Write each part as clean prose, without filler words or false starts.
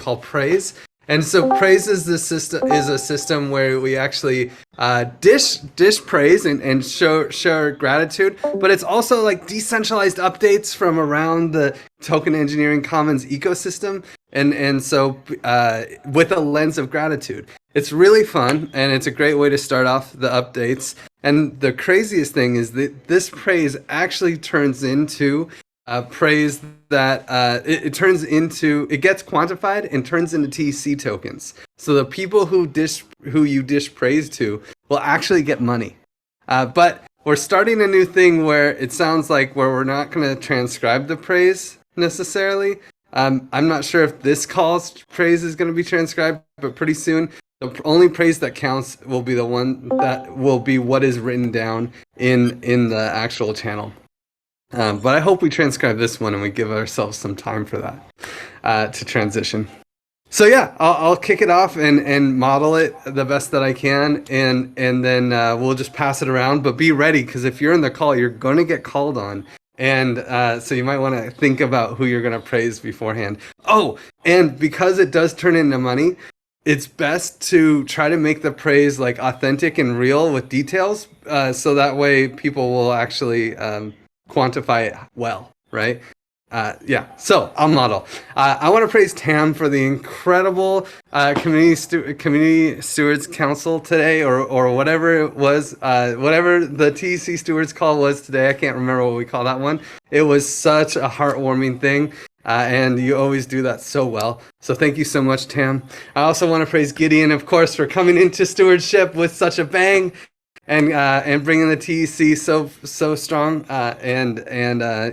call praise. And so praise is a system where we actually dish praise and show our gratitude, but it's also like decentralized updates from around the Token Engineering Commons ecosystem, and so with a lens of gratitude. It's really fun, and it's a great way to start off the updates. And the craziest thing is that this praise actually turns into praise that it gets quantified and turns into TEC tokens. So the people who you dish praise to will actually get money. But we're starting a new thing where it sounds like where we're not going to transcribe the praise necessarily. I'm not sure if this call's praise is going to be transcribed, but pretty soon the only praise that counts will be the one that will be what is written down in the actual channel. But I hope we transcribe this one and we give ourselves some time for that to transition. So yeah, I'll kick it off and model it the best that I can, and then we'll just pass it around. But be ready, because if you're in the call, you're going to get called on, and so you might want to think about who you're going to praise beforehand. Oh, and because it does turn into money, it's best to try to make the praise like authentic and real with details, so that way people will actually quantify it well, right? Yeah, so I'll model. I want to praise Tam for the incredible Community Stewards Council today, or whatever it was, whatever the TEC Stewards Call was today. I can't remember what we call that one. It was such a heartwarming thing, and you always do that so well. So thank you so much, Tam. I also want to praise Gideon, of course, for coming into stewardship with such a bang. And bringing the TEC so strong, and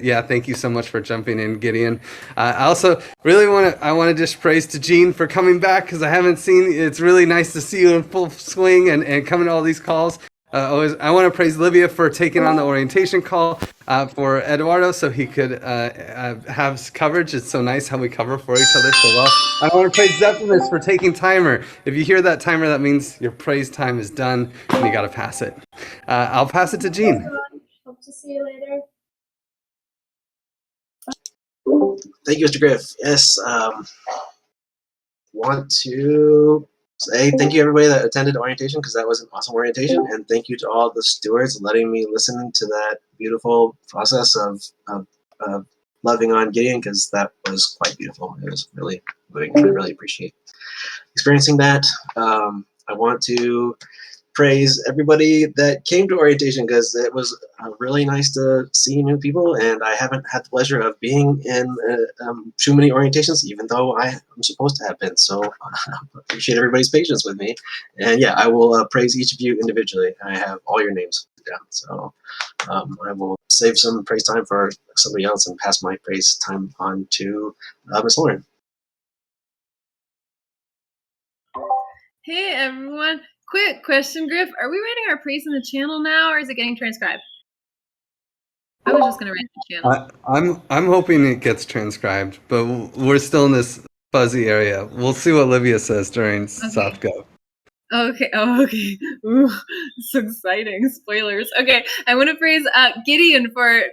yeah, thank you so much for jumping in, Gideon. I also really want to just praise to Jean for coming back, because I haven't seen. It's really nice to see you in full swing and coming to all these calls. I want to praise Livia for taking on the orientation call for Eduardo, so he could have coverage. It's so nice how we cover for each other so well. I want to praise Zephymus for taking timer. If you hear that timer, that means your praise time is done and you got to pass it. I'll pass it to Jean. Hope to see you later. Thank you, Mr. Griff. Yes, want to say thank you everybody that attended orientation, because that was an awesome orientation, and thank you to all the stewards letting me listen to that beautiful process of loving on Gideon, because that was quite beautiful. It was really moving. I really appreciate experiencing that. I want to praise everybody that came to orientation, because it was really nice to see new people, and I haven't had the pleasure of being in too many orientations, even though I am supposed to have been. So I appreciate everybody's patience with me, and yeah, I will praise each of you individually. I have all your names down, so I will save some praise time for somebody else and pass my praise time on to Ms. Lauren. Hey everyone. Quick question, Griff. Are we writing our praise in the channel now, or is it getting transcribed? I was just gonna write the channel. I'm hoping it gets transcribed, but we're still in this fuzzy area. We'll see what Livia says during soft go. Okay. Oh, okay. Ooh, so exciting. Spoilers. Okay. I want to praise Gideon for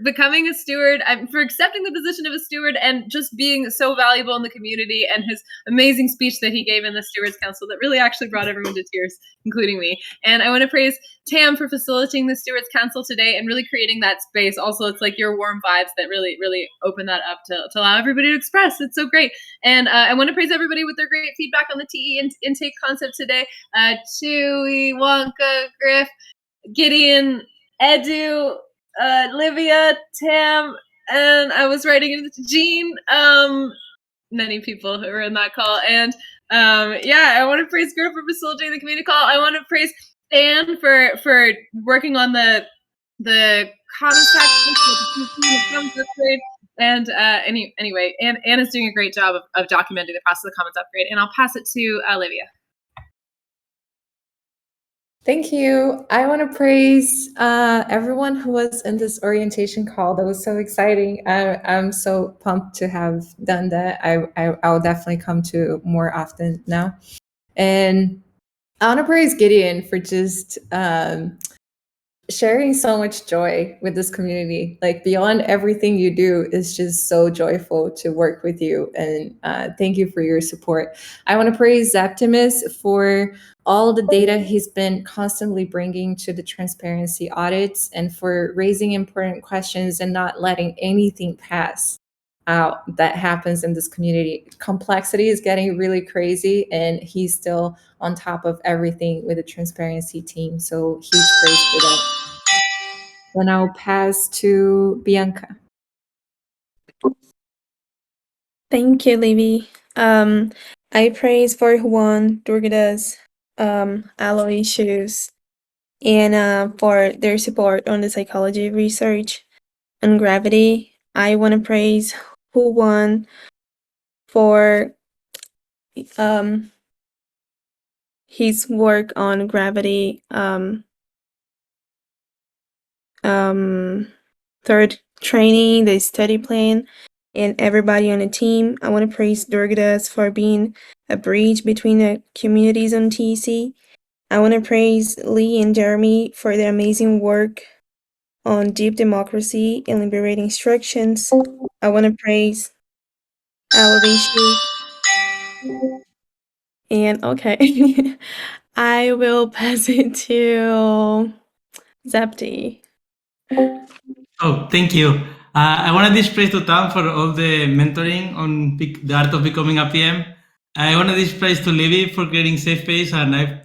becoming a steward, for accepting the position of a steward, and just being so valuable in the community, and his amazing speech that he gave in the Stewards Council that really actually brought everyone to tears, including me. And I want to praise Tam for facilitating the Stewards Council today and really creating that space. Also, it's like your warm vibes that really, really open that up to allow everybody to express. It's so great. And I want to praise everybody with their great feedback on the TE intake concept today. Chewy, Wonka, Griff, Gideon, Edu, Livia, Tam, and I was writing it to Jean, many people who were in that call. And yeah, I want to praise Griff for facilitating the community call. I want to praise Anne for working on the comments upgrade. And anyway, Anne is doing a great job of documenting the process of the comments upgrade. And I'll pass it to Livia. Thank you. I want to praise everyone who was in this orientation call. That was so exciting. I'm so pumped to have done that. I'll definitely come to more often now. And I want to praise Gideon for just sharing so much joy with this community. Like beyond everything you do, it's just so joyful to work with you. And thank you for your support. I want to praise Zaptimus for all the data he's been constantly bringing to the transparency audits and for raising important questions and not letting anything pass out that happens in this community. Complexity is getting really crazy, and he's still on top of everything with the transparency team. So huge praise for that. Then I'll pass to Bianca. Thank you, Livy. I praise for Juan, Durgadas, Aloysius, and for their support on the psychology research on gravity. I want to praise Juan for his work on gravity third training, the study plan, and everybody on the team. I want to praise Durgadas for being a bridge between the communities on TEC. I want to praise Lee and Jeremy for their amazing work on deep democracy and liberating instructions. I want to praise Aloysius. And okay, I will pass it to Zapti. Oh, thank you. I want to dispraise to Tam for all the mentoring on the art of becoming a PM. I want to dispraise to Livy for creating safe space, and I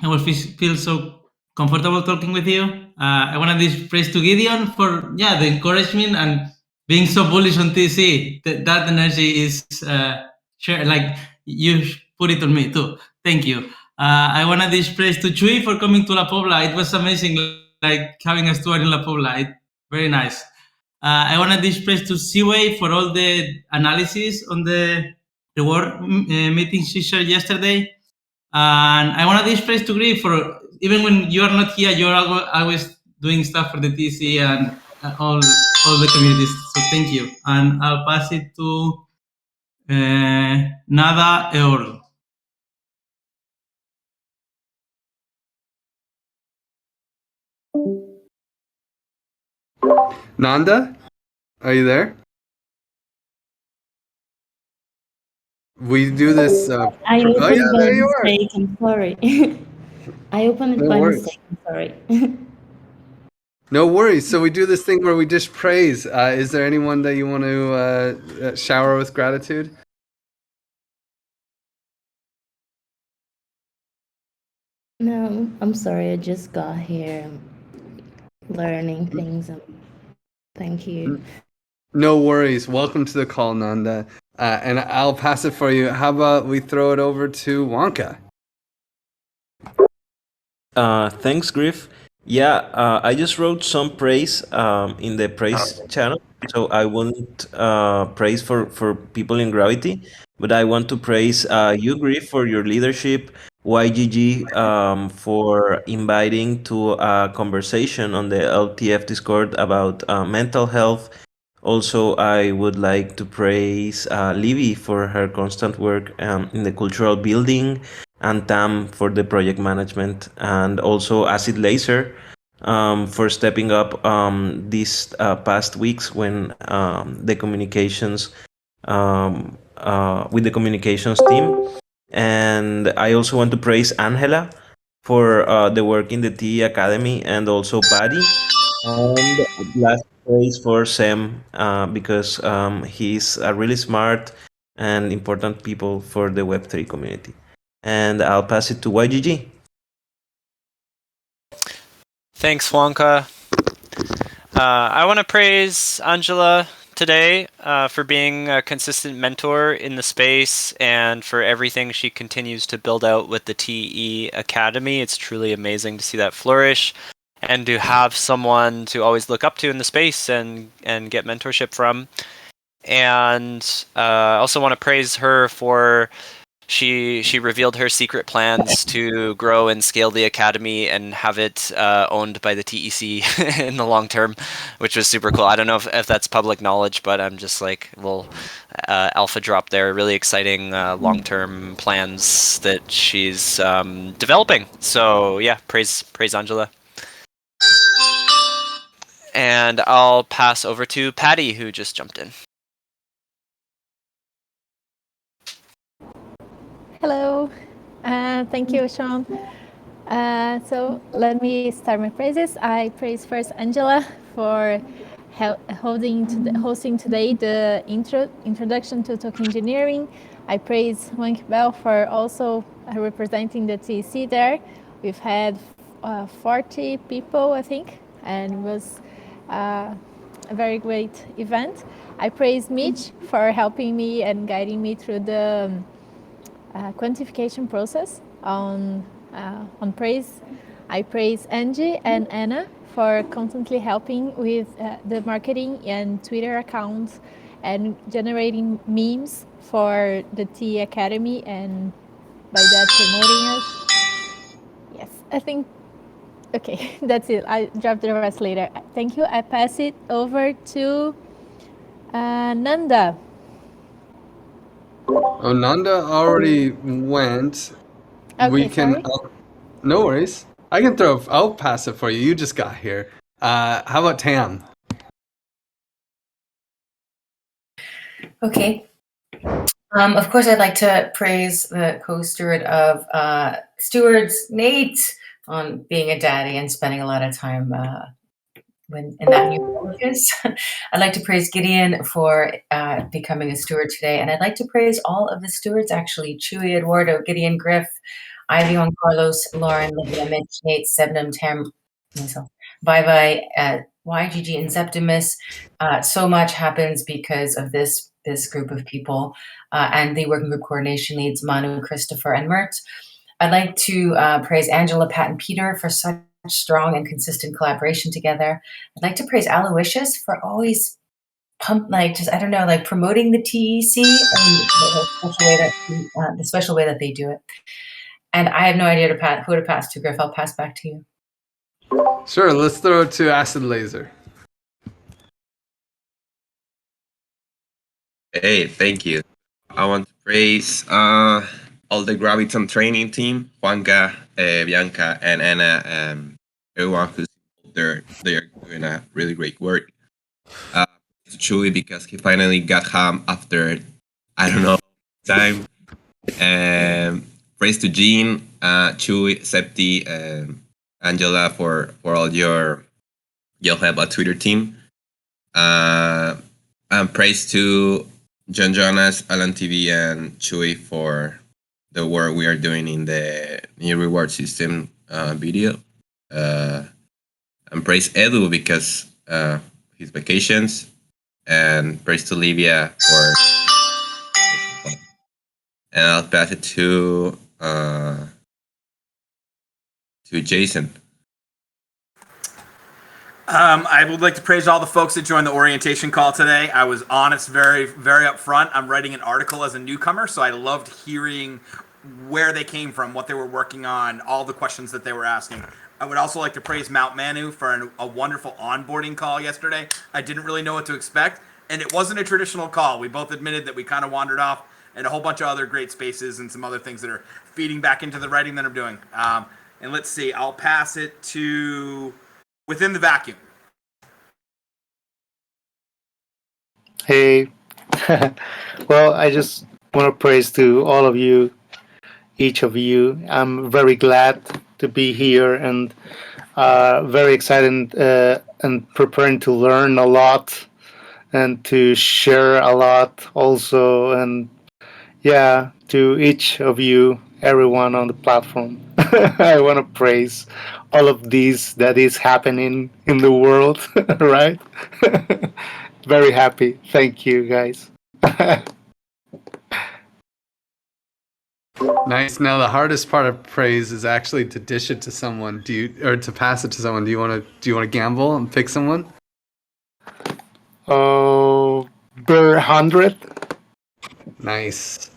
will feel so comfortable talking with you. I want to dispraise to Gideon for the encouragement and being so bullish on TC. That energy is shared. Like you put it on me too. Thank you. I want to dispraise to Chui for coming to La Pobla. It was amazing, like having a steward in La Pobla. Very nice. I want to dispraise to Seaway for all the analysis on the reward meeting she shared yesterday. And I want to dispraise to Griff for, even when you are not here, you're always doing stuff for the TC and all the communities. So thank you. And I'll pass it to Nada Eorl. Nanda, are you there? We do this. I opened oh yeah, by there you are. mistake. I'm sorry. I opened it No by worries. mistake. I'm sorry. No worries. So we do this thing where we dish praise. Is there anyone that you want to shower with gratitude? No, I'm sorry. I just got here learning things. Thank you. No worries. Welcome to the call, Nanda. And I'll pass it for you. How about we throw it over to Wonka? Thanks, Griff. Yeah, I just wrote some praise in the praise channel. So I won't praise for people in Gravity, but I want to praise you, Griff, for your leadership, YGG for inviting to a conversation on the LTF Discord about mental health. Also, I would like to praise Livy for her constant work in the cultural building, and Tam for the project management, and also Acid Laser for stepping up these past weeks when the communications with the communications team. And I also want to praise Angela for the work in the TE Academy, and also Patty. And last praise for Sam because he's a really smart and important people for the Web3 community. And I'll pass it to YGG. Thanks, Wonka. I want to praise Angela today for being a consistent mentor in the space and for everything she continues to build out with the TE Academy. It's truly amazing to see that flourish and to have someone to always look up to in the space and get mentorship from. And I also want to praise her for she revealed her secret plans to grow and scale the academy and have it owned by the TEC in the long term, which was super cool. I don't know if that's public knowledge, but I'm just like a little alpha drop there. Really exciting long-term plans that she's developing. So yeah, praise Angela. and I'll pass over to Patty, who just jumped in. Hello. Thank you, Sean. So let me start my praises. I praise first Angela for hosting today the introduction to token engineering. I praise Wank Bell for also representing the TEC there. We've had 40 people, I think, and it was a very great event. I praise Mitch for helping me and guiding me through the quantification process on praise. I praise Angie and Anna for constantly helping with the marketing and Twitter accounts and generating memes for the T Academy and by that promoting us. Yes, I think, okay, that's it. I drop the rest later. Thank you. I pass it over to Nanda. Oh, Nanda already went. We Okay, can. sorry. No worries. I can throw. I'll pass it for you. You just got here. How about Tam? Okay. Of course, I'd like to praise the co-steward of Stewards, Nate, on being a daddy and spending a lot of time when in that new role of his. I'd like to praise Gideon for becoming a steward today, and I'd like to praise all of the stewards actually: Chewy, Eduardo, Gideon, Griff, Ivy, Juan Carlos, Lauren, Lydia, Mitch, Nate, Sebnum, Tam, myself, Vivi, YGG, and Septimus. So much happens because of this group of people and the working group coordination leads Manu, Christopher, and Mert. I'd like to praise Angela, Pat, and Peter for such strong and consistent collaboration together. I'd like to praise Aloysius for always promoting the TEC and the special way that they do it. And I have no idea who to pass to, Griff. I'll pass back to you. Sure. Let's throw it to Acid Laser. Hey, thank you. I want to praise all the Graviton training team, Juanca, Bianca, and Anna, everyone who's there. They're doing a really great work. To Chewy because he finally got home after, I don't know, time. Praise to Jean, Chewy, Septi, Angela for all your help at Twitter team. And praise to John Jonas, Alan TV, and Chewy for the work we are doing in the new reward system video. And praise Edu because his vacations, and praise to Livia for. And I'll pass it to Jason. I would like to praise all the folks that joined the orientation call today. I was honest, very, very upfront. I'm writing an article as a newcomer, so I loved hearing where they came from, what they were working on, all the questions that they were asking. I would also like to praise Mount Manu for a wonderful onboarding call yesterday. I didn't really know what to expect, and it wasn't a traditional call. We both admitted that we kind of wandered off, and a whole bunch of other great spaces and some other things that are feeding back into the writing that I'm doing. And let's see, I'll pass it to Within the Vacuum. Hey, well, I just want to praise to all of you, each of you. I'm very glad to be here and very excited and preparing to learn a lot and to share a lot also. And yeah, to each of you, everyone on the platform, I want to praise all of these that is happening in the world, right? Very happy. Thank you, guys. Nice. Now the hardest part of praise is actually to dish it to someone. To pass it to someone? Do you want to gamble and pick someone? Oh, per 100. Nice.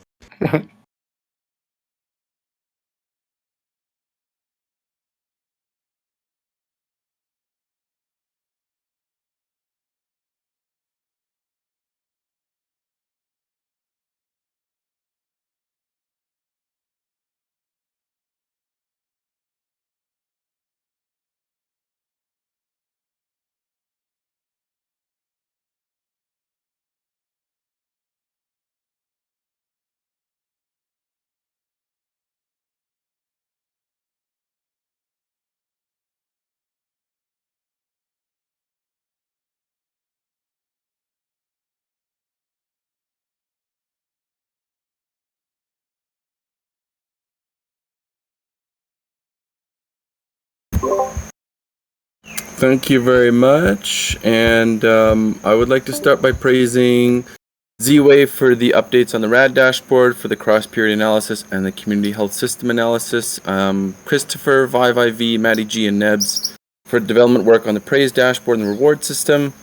Thank you very much. And I would like to start by praising Z-Wave for the updates on the RAD dashboard, for the cross-period analysis, and the community health system analysis. Christopher, Vive IV, Matty G, and Nebs for development work on the praise dashboard and the reward system.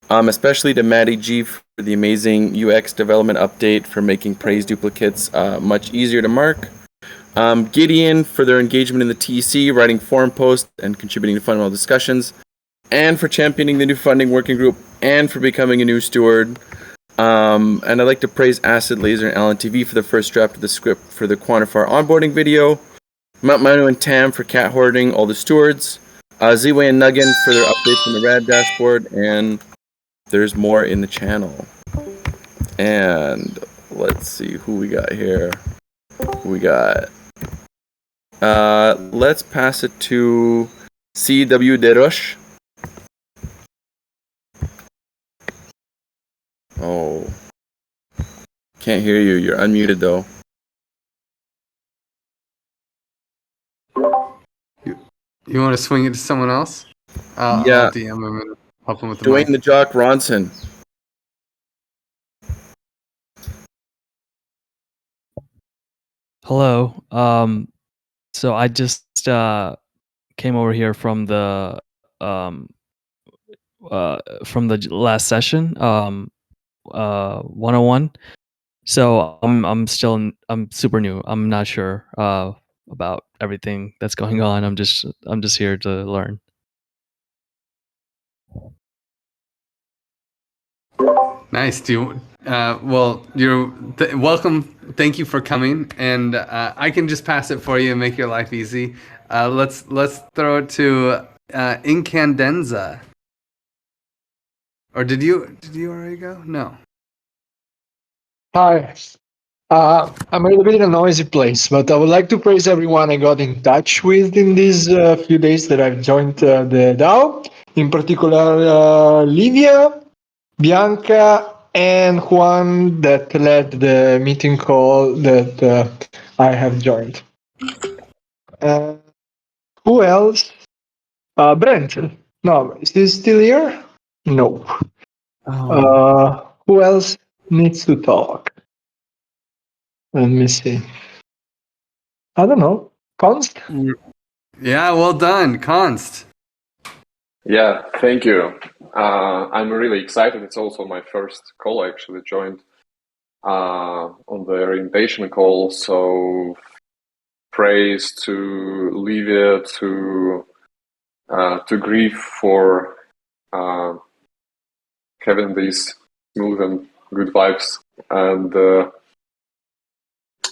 Especially to Matty G for the amazing UX development update for making praise duplicates much easier to mark. Gideon for their engagement in the TEC, writing forum posts and contributing to fundamental discussions, and for championing the new funding working group, and for becoming a new steward. And I'd like to praise Acid Laser and Alan TV for the first draft of the script for the Quantifier onboarding video, Mount Manu and Tam for cat hoarding all the stewards, Z-Way and Nuggin for their updates on the RAD dashboard, and there's more in the channel. And let's see who we got here. We got... let's pass it to CW Deroche. Oh. Can't hear you. You're unmuted though. You want to swing it to someone else? Yeah. I'll DM him and help him with the Dwayne mic. the Jock Ronson. Hello. So I just came over here from the last session, 101. So I'm super new. I'm not sure about everything that's going on. I'm just here to learn. Nice. Do you, well, you're welcome. Thank you for coming, and I can just pass it for you and make your life easy. Let's throw it to Incandenza. Or did you already go? No. Hi. I'm a little bit in a noisy place, but I would like to praise everyone I got in touch with in these few days that I've joined the DAO. In particular, Livia, Bianca, and Juan that led the meeting call that I have joined. Who else? Brent. No, is he still here? No. Who else needs to talk? Let me see. I don't know. Const? Yeah, well done, Const. Yeah, thank you. I'm really excited. It's also my first call. I actually joined on the orientation call. So praise to Livia, to Grief for having these smooth and good vibes, and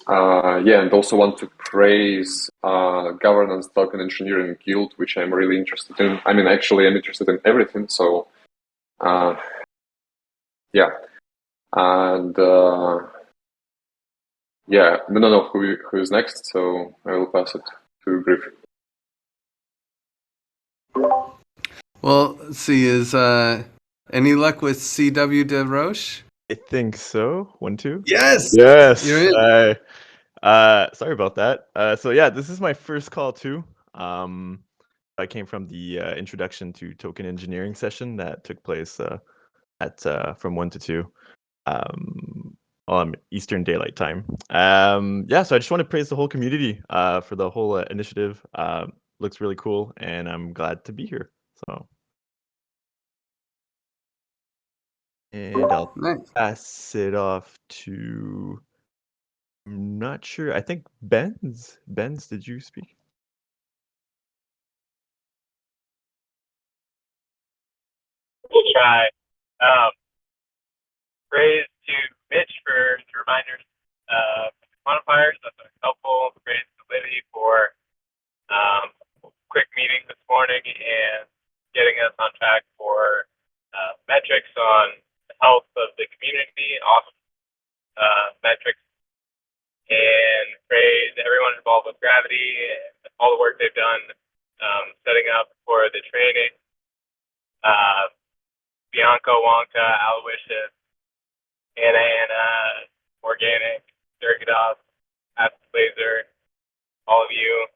and also want to praise Governance Token Engineering Guild, which I'm really interested in. I mean, actually, I'm interested in everything. So, yeah, and yeah, I don't know who is next, so I will pass it to Griff. Well, let's see, is any luck with CW De Roche? I think so. 1, 2. Yes! Yes. You're in. Sorry about that. So yeah, this is my first call too. I came from the introduction to token engineering session that took place at from 1 to 2 on Eastern Daylight Time. Yeah, so I just want to praise the whole community for the whole initiative. Looks really cool, and I'm glad to be here. So. And I'll pass it off to, I'm not sure. I think Benz. Benz, did you speak? We'll try. Praise to Mitch for the reminders of quantifiers. That's helpful. Praise to Libby for quick meeting this morning and getting us on track for metrics on the health of the community. Awesome metrics. And praise everyone involved with Gravity and all the work they've done setting up for the training. Bianca, Wonka, Aloysius, Anna, Organic, Durgadov, Acid Laser, all of you.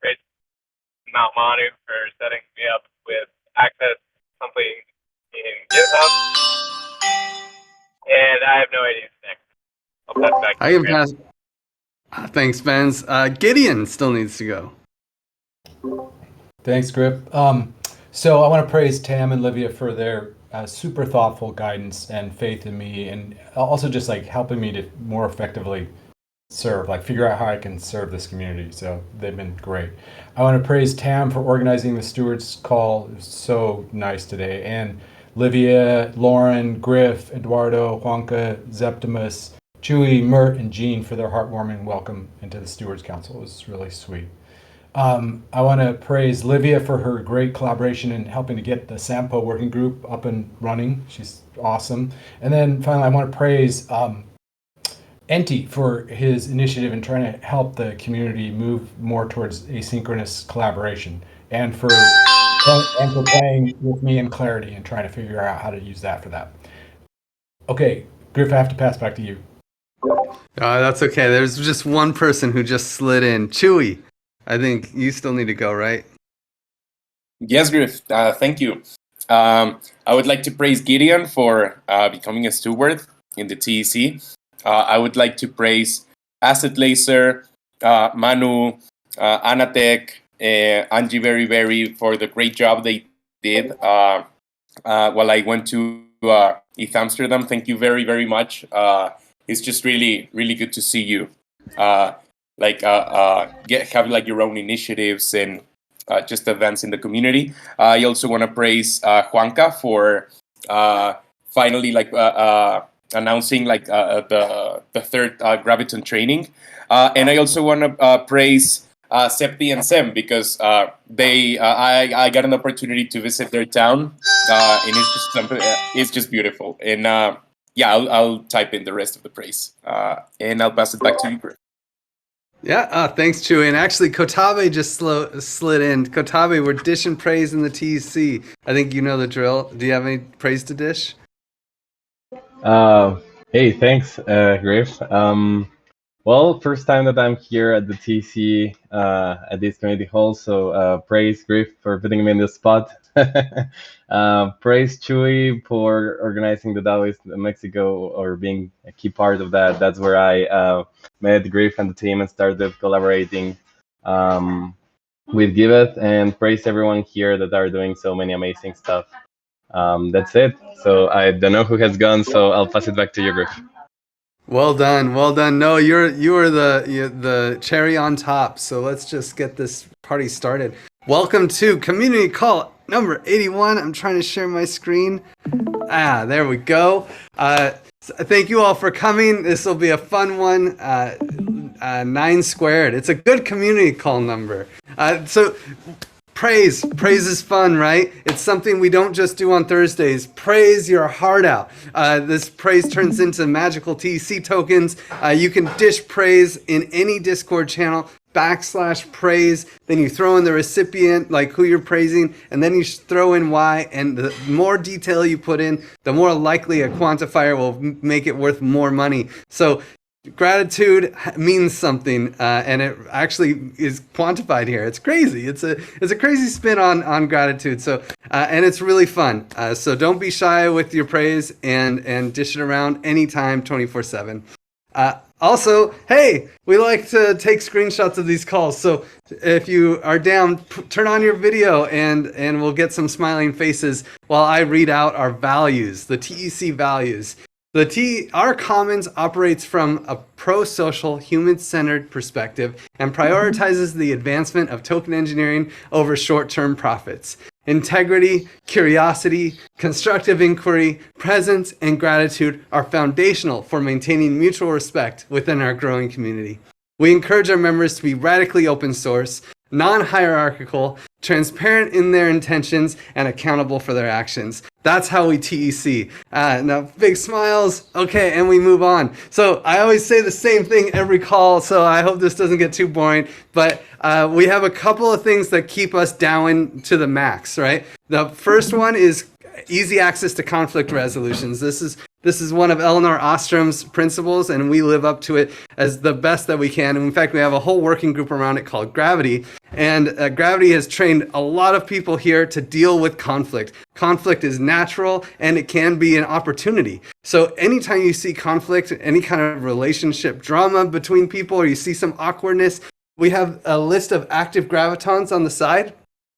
Praise Mount Manu for setting me up with access to something in GitHub. And I have no idea what's next. I'll pass it back to I you, can Grant. pass. Thanks, Benz. Gideon still needs to go. Thanks, Grip. So I want to praise Tam and Livia for their super thoughtful guidance and faith in me, and also just like helping me to more effectively serve, like figure out how I can serve this community. So they've been great. I want to praise Tam for organizing the Stewards call. It was so nice today. And Livia, Lauren, Griff, Eduardo, Juanca, Zeptimus, Chewy, Mert, and Jean for their heartwarming welcome into the Stewards Council. It was really sweet. I want to praise Livia for her great collaboration in helping to get the Sampo working group up and running. She's awesome. And then finally, I want to praise Enti for his initiative in trying to help the community move more towards asynchronous collaboration, and for playing with me in Clarity and trying to figure out how to use that for that. Okay, Griff, I have to pass back to you. That's okay. There's just one person who just slid in. Chewy, I think you still need to go, right? Yes, Griff. Thank you. I would like to praise Gideon for becoming a steward in the TEC. I would like to praise Asset Laser, Manu, Anatech, Angie Very for the great job they did while I went to ETH Amsterdam. Thank you very, very much. It's just really, really good to see you. Have like your own initiatives and just events in the community. I also want to praise Juanca for finally announcing the third Graviton training. And I also want to praise Septi and Sem because I got an opportunity to visit their town, and it's just beautiful. And I'll type in the rest of the praise, and I'll pass it back to you, Chris. Yeah, thanks, Chewy. And actually, Kotabe just slid in. Kotabe, we're dishing praise in the TEC. I think you know the drill. Do you have any praise to dish? Hey, thanks, Griff. Well, first time that I'm here at the TC at this community hall, so praise Griff for putting me in the spot. Praise Chuy for organizing the Daoist Mexico or being a key part of that. That's where I met Griff and the team and started collaborating with Giveth, and praise everyone here that are doing so many amazing stuff. That's it. So I don't know who has gone, so I'll pass it back to you, Griff. Well done, well done. No, you are the cherry on top. So let's just get this party started. Welcome to Community Call number 81. I'm trying to share my screen. There we go. Thank you all for coming. This will be a fun one. 9 squared. It's a good community call number. So praise is fun, right? It's something we don't just do on Thursdays. Praise your heart out. This praise turns into magical TEC tokens. You can dish praise in any Discord channel, /praise. Then you throw in the recipient, like who you're praising, and then you throw in why. And the more detail you put in, the more likely a quantifier will make it worth more money. So gratitude means something, and it actually is quantified here. It's crazy. It's a crazy spin on gratitude. So and it's really fun. So don't be shy with your praise and dish it around anytime, 24/7. Also, hey, we like to take screenshots of these calls. So if you are down, turn on your video and we'll get some smiling faces while I read out our values, the TEC values. Our Commons operates from a pro-social, human-centered perspective and prioritizes the advancement of token engineering over short-term profits. Integrity, curiosity, constructive inquiry, presence, and gratitude are foundational for maintaining mutual respect within our growing community. We encourage our members to be radically open source, non-hierarchical, transparent in their intentions, and accountable for their actions. That's how we TEC. Now, big smiles. Okay, and we move on. So I always say the same thing every call, so I hope this doesn't get too boring. But we have a couple of things that keep us down to the max, right? The first one is easy access to conflict resolutions. This is one of Eleanor Ostrom's principles, and we live up to it as the best that we can. And in fact, we have a whole working group around it called Gravity. And Gravity has trained a lot of people here to deal with conflict. Conflict is natural, and it can be an opportunity. So anytime you see conflict, any kind of relationship drama between people, or you see some awkwardness, we have a list of active gravitons on the side.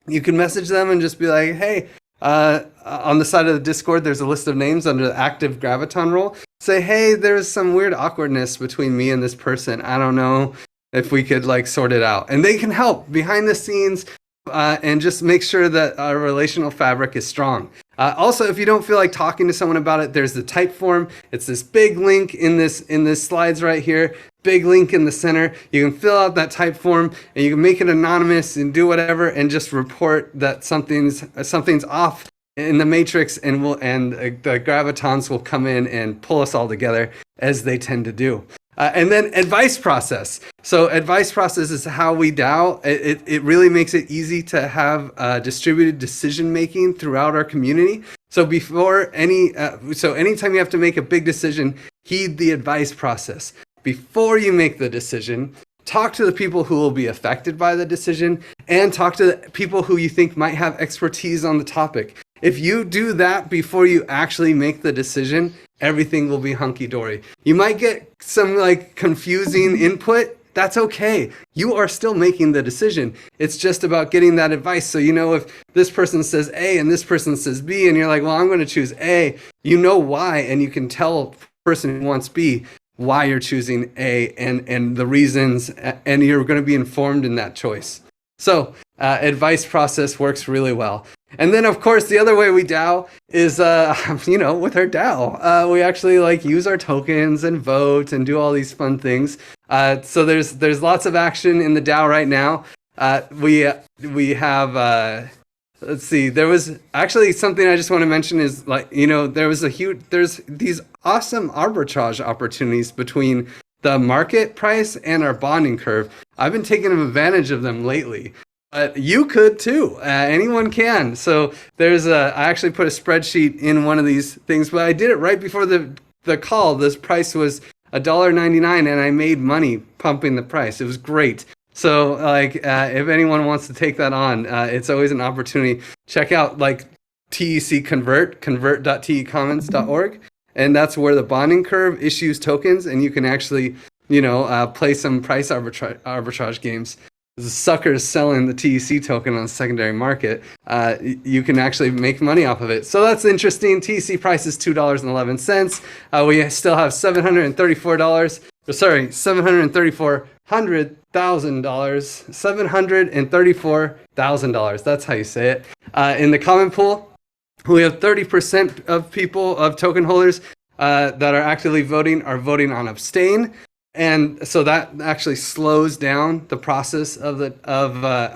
You can message them and just be like, hey, on the side of the Discord, there's a list of names under the active graviton role. Say, hey, there's some weird awkwardness between me and this person. I don't know if we could like sort it out. And they can help behind the scenes and just make sure that our relational fabric is strong. Also, if you don't feel like talking to someone about it, there's the type form. It's this big link in this slides right here. Big link in the center. You can fill out that type form and you can make it anonymous and do whatever and just report that something's off in the matrix, and the gravitons will come in and pull us all together as they tend to do. And then advice process. So advice process is how we DAO. It really makes it easy to have distributed decision making throughout our community. So anytime you have to make a big decision, heed the advice process. Before you make the decision, talk to the people who will be affected by the decision, and talk to the people who you think might have expertise on the topic. If you do that before you actually make the decision, everything will be hunky-dory. You might get some like confusing input. That's okay. You are still making the decision. It's just about getting that advice. So you know, if this person says A and this person says B, and you're like, well, I'm going to choose A, you know why, and you can tell the person who wants B why you're choosing A and the reasons, and you're going to be informed in that choice. So advice process works really well. And then, of course, the other way we DAO is, with our DAO. We actually like use our tokens and vote and do all these fun things. So there's lots of action in the DAO right now. We have. Let's see. There was actually something I just want to mention is there's these awesome arbitrage opportunities between the market price and our bonding curve. I've been taking advantage of them lately. But you could too. Anyone can. So I actually put a spreadsheet in one of these things, but I did it right before the call. This price was $1.99 and I made money pumping the price. It was great. So if anyone wants to take that on, it's always an opportunity. Check out TEC convert.tecommons.org. And that's where the bonding curve issues tokens, and you can actually, play some price arbitrage games. The suckers selling the TEC token on the secondary market, you can actually make money off of it. So that's interesting. TEC price is $2.11. We still have $734,000. That's how you say it. In the common pool, we have 30% of people, of token holders that are actively voting, are voting on abstain. And so that actually slows down the process of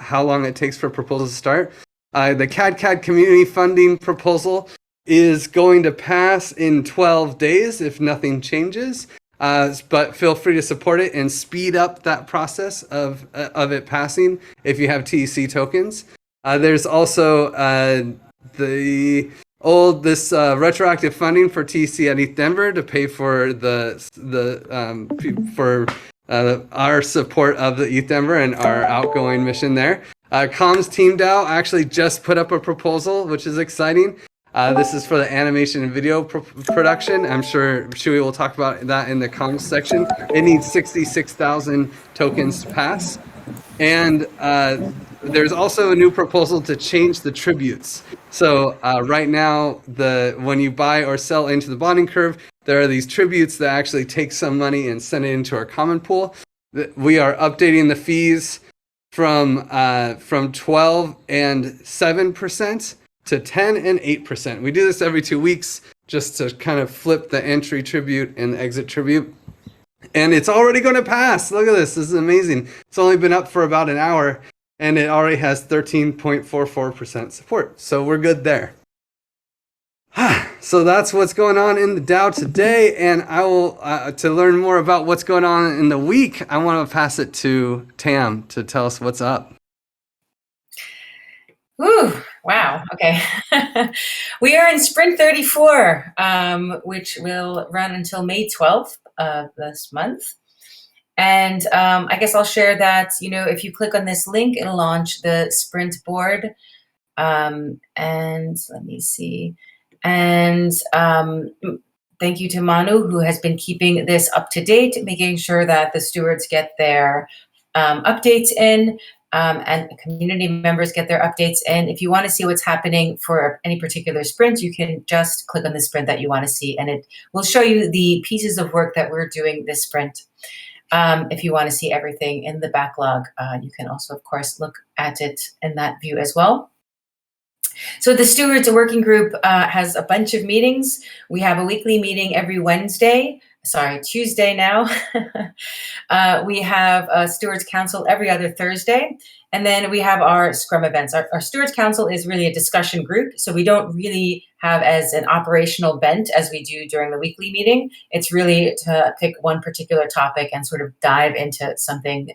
how long it takes for proposals to start. The CAD community funding proposal is going to pass in 12 days if nothing changes. But feel free to support it and speed up that process of it passing if you have TEC tokens. There's also this retroactive funding for TEC at ETH Denver to pay for our support of the ETH Denver and our outgoing mission there. Comms Team DAO actually just put up a proposal, which is exciting. This is for the animation and video production. I'm sure Shui will talk about that in the comms section. It needs 66,000 tokens to pass. And there's also a new proposal to change the tributes. So right now, when you buy or sell into the bonding curve, there are these tributes that actually take some money and send it into our common pool. We are updating the fees from 12 and 7% to 10 and 8%. We do this every 2 weeks just to kind of flip the entry tribute and the exit tribute. And it's already going to pass. Look at this. This is amazing. It's only been up for about an hour, and it already has 13.44% support. So we're good there. So that's what's going on in the DAO today. And I will, to learn more about what's going on in the week, I want to pass it to Tam to tell us what's up. Woo! Wow. Okay. We are in Sprint 34, which will run until May 12th of this month. And I guess I'll share that, if you click on this link, it'll launch the Sprint board. And let me see. And thank you to Manu, who has been keeping this up to date, making sure that the stewards get their updates in. And community members get their updates in. If you want to see what's happening for any particular sprint, you can just click on the sprint that you want to see, and it will show you the pieces of work that we're doing this sprint. If you want to see everything in the backlog, you can also, of course, look at it in that view as well. So the Stewards Working Group has a bunch of meetings. We have a weekly meeting every Tuesday now. We have a Stewards Council every other Thursday. And then we have our Scrum events. Our Stewards Council is really a discussion group, so we don't really have as an operational bent as we do during the weekly meeting. It's really to pick one particular topic and sort of dive into something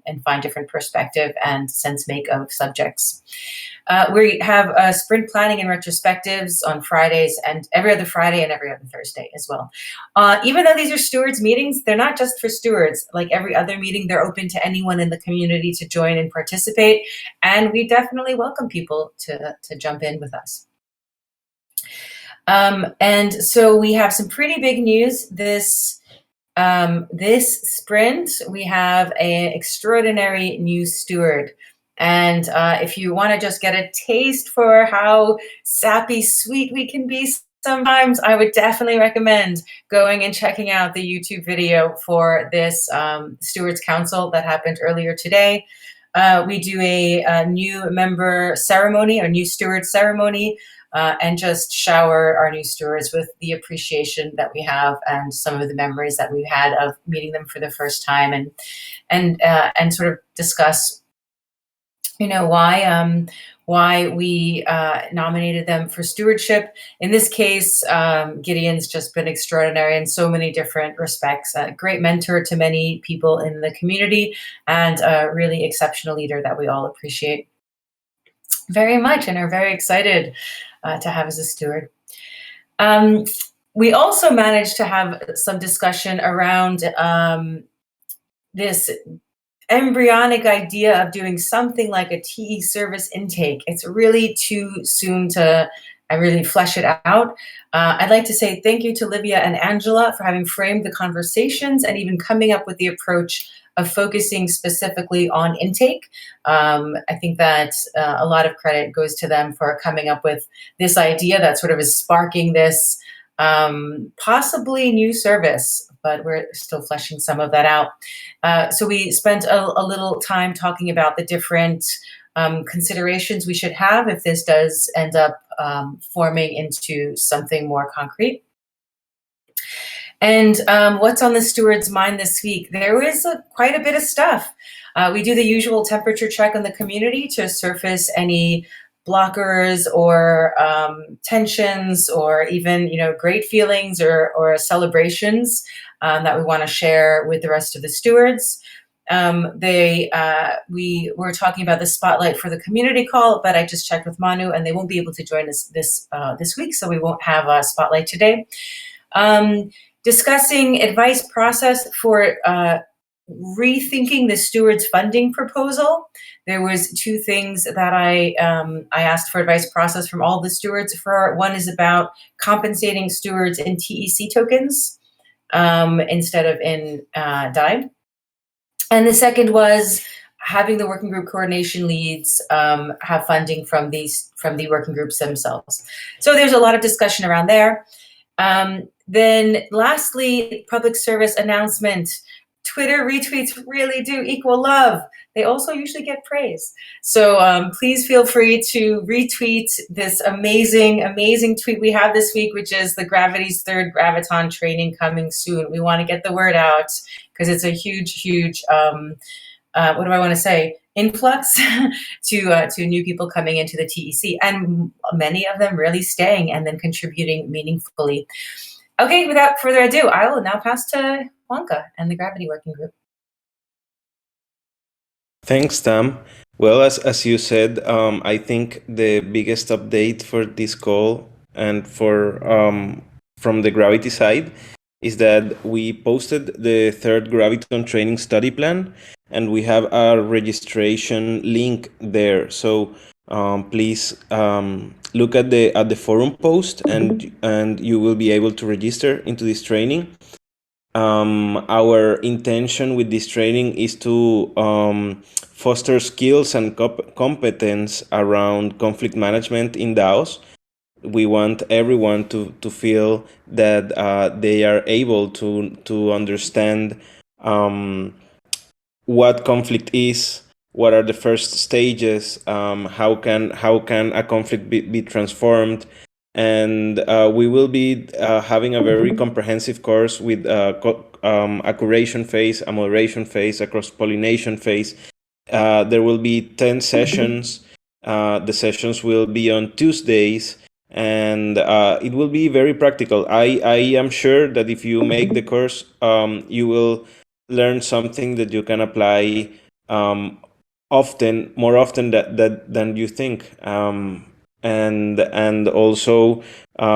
and find different perspective and sense make of subjects. We have sprint planning and retrospectives on Fridays, and every other Friday and every other Thursday as well. Even though these are stewards meetings, they're not just for stewards. Like every other meeting, they're open to anyone in the community to join and participate. And we definitely welcome people to jump in with us. And so we have some pretty big news this sprint. We have an extraordinary new steward. And if you want to just get a taste for how sappy sweet we can be sometimes, I would definitely recommend going and checking out the YouTube video for this Stewards Council that happened earlier today. We do a new member ceremony, or new steward ceremony, and just shower our new stewards with the appreciation that we have and some of the memories that we've had of meeting them for the first time, and sort of discuss why we nominated them for stewardship. In this case, Gideon's just been extraordinary in so many different respects. A great mentor to many people in the community, and a really exceptional leader that we all appreciate very much and are very excited to have as a steward. We also managed to have some discussion around this embryonic idea of doing something like a TE service intake. It's really too soon to really flesh it out. I'd like to say thank you to Livia and Angela for having framed the conversations and even coming up with the approach of focusing specifically on intake. I think that a lot of credit goes to them for coming up with this idea that sort of is sparking this possibly new service, but we're still fleshing some of that out. So we spent a little time talking about the different considerations we should have if this does end up forming into something more concrete. And what's on the steward's mind this week? There was quite a bit of stuff. We do the usual temperature check on the community to surface any blockers or tensions, or even great feelings or celebrations that we want to share with the rest of the stewards. We were talking about the spotlight for the community call, but I just checked with Manu and they won't be able to join us this week, so we won't have a spotlight today. Discussing advice process for rethinking the stewards funding proposal. There was two things that I asked for advice process from all the stewards for. One is about compensating stewards in TEC tokens instead of in DIE. And the second was having the working group coordination leads have funding from the working groups themselves. So there's a lot of discussion around there. Then lastly, public service announcement. Twitter retweets really do equal love. They also usually get praise. So please feel free to retweet this amazing, amazing tweet we have this week, which is the Gravity's third Graviton training coming soon. We want to get the word out because it's a huge, huge, what do I want to say? Influx to new people coming into the TEC, and many of them really staying and then contributing meaningfully. Okay, without further ado, I will now pass to Juanca and the Gravity Working Group. Thanks, Tam. Well, as you said, I think the biggest update for this call and for from the Gravity side is that we posted the third Graviton training study plan, and we have a registration link there. So please look at the forum post, and you will be able to register into this training. Our intention with this training is to foster skills and competence around conflict management in DAOs. We want everyone to feel that they are able to understand what conflict is, what are the first stages, how can a conflict be transformed, and we will be having a very comprehensive course with a curation phase, a moderation phase, a cross-pollination phase. There will be 10 sessions. The sessions will be on Tuesdays, and it will be very practical. I am sure that if you make the course, you will learn something that you can apply more often than you think, and also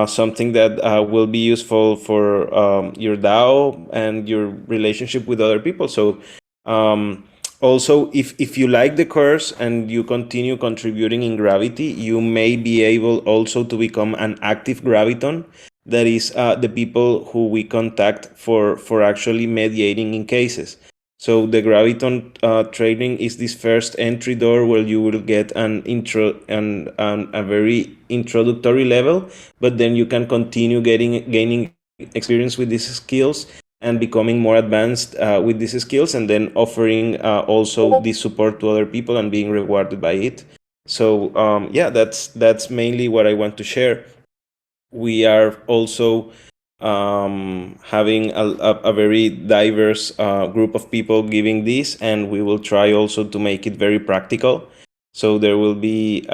something that will be useful for your DAO and your relationship with other people. So also, if you like the course and you continue contributing in Gravity, you may be able also to become an active Graviton. That is the people who we contact for actually mediating in cases. So the Graviton training is this first entry door where you will get an intro and a very introductory level, but then you can continue gaining experience with these skills and becoming more advanced with these skills, and then offering also this support to other people and being rewarded by it. So yeah, that's mainly what I want to share. We are also having a very diverse group of people giving this, and we will try also to make it very practical. So there will be